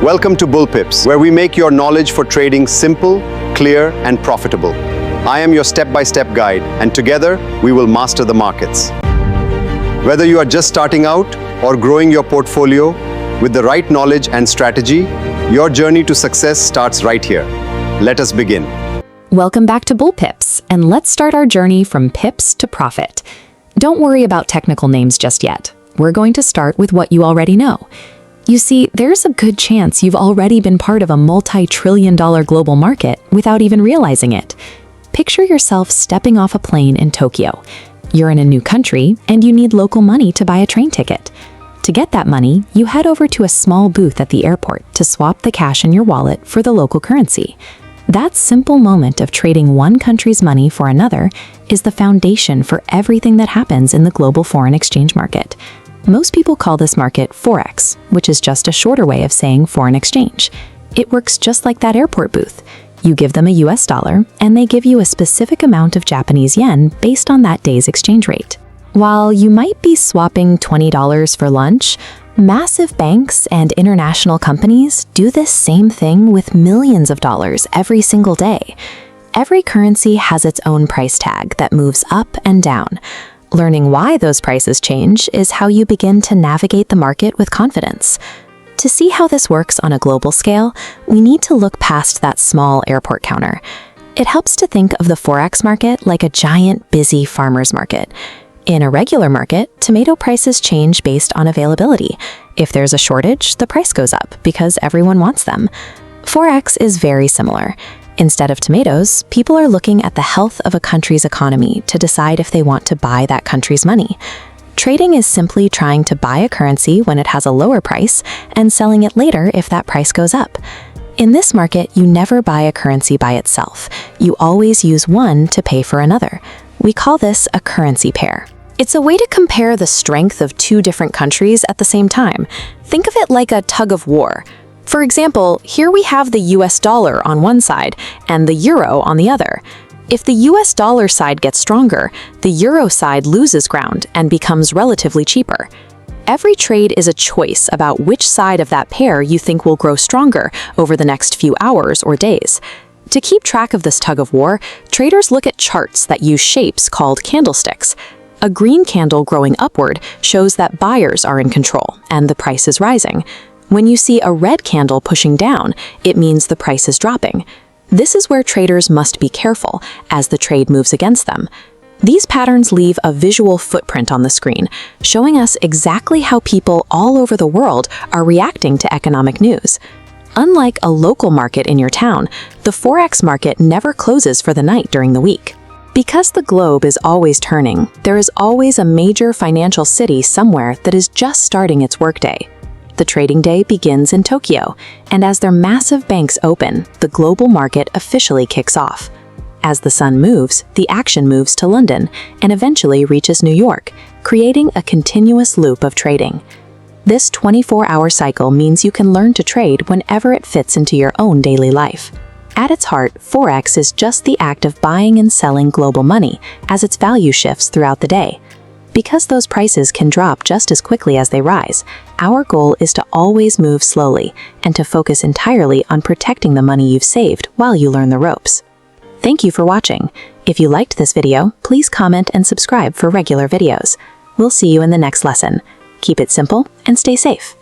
Welcome to BullPips, where we make your knowledge for trading simple, clear, and profitable. I am your step-by-step guide, and together we will master the markets. Whether you are just starting out or growing your portfolio, with the right knowledge and strategy, your journey to success starts right here. Let us begin. Welcome back to BullPips, and let's start our journey from pips to profit. Don't worry about technical names just yet. We're going to start with what you already know. You see, there's a good chance you've already been part of a multi-trillion-dollar global market without even realizing it. Picture yourself stepping off a plane in Tokyo. You're in a new country, and you need local money to buy a train ticket. To get that money, you head over to a small booth at the airport to swap the cash in your wallet for the local currency. That simple moment of trading one country's money for another is the foundation for everything that happens in the global foreign exchange market. Most people call this market Forex, which is just a shorter way of saying foreign exchange. It works just like that airport booth. You give them a US dollar, and they give you a specific amount of Japanese yen based on that day's exchange rate. While you might be swapping $20 for lunch, massive banks and international companies do this same thing with millions of dollars every single day. Every currency has its own price tag that moves up and down. Learning why those prices change is how you begin to navigate the market with confidence. To see how this works on a global scale, we need to look past that small airport counter. It helps to think of the Forex market like a giant, busy farmer's market. In a regular market, tomato prices change based on availability. If there's a shortage, the price goes up because everyone wants them. Forex is very similar. Instead of tomatoes, people are looking at the health of a country's economy to decide if they want to buy that country's money. Trading is simply trying to buy a currency when it has a lower price and selling it later if that price goes up. In this market, you never buy a currency by itself. You always use one to pay for another. We call this a currency pair. It's a way to compare the strength of two different countries at the same time. Think of it like a tug of war. For example, here we have the US dollar on one side and the euro on the other. If the US dollar side gets stronger, the euro side loses ground and becomes relatively cheaper. Every trade is a choice about which side of that pair you think will grow stronger over the next few hours or days. To keep track of this tug of war, traders look at charts that use shapes called candlesticks. A green candle growing upward shows that buyers are in control and the price is rising. When you see a red candle pushing down, it means the price is dropping. This is where traders must be careful as the trade moves against them. These patterns leave a visual footprint on the screen, showing us exactly how people all over the world are reacting to economic news. Unlike a local market in your town, the Forex market never closes for the night during the week. Because the globe is always turning, there is always a major financial city somewhere that is just starting its workday. The trading day begins in Tokyo, and as their massive banks open, the global market officially kicks off. As the sun moves, the action moves to London and eventually reaches New York, creating a continuous loop of trading. This 24-hour cycle means you can learn to trade whenever it fits into your own daily life. At its heart, Forex is just the act of buying and selling global money as its value shifts throughout the day. Because those prices can drop just as quickly as they rise, our goal is to always move slowly and to focus entirely on protecting the money you've saved while you learn the ropes. Thank you for watching. If you liked this video, please comment and subscribe for regular videos. We'll see you in the next lesson. Keep it simple and stay safe.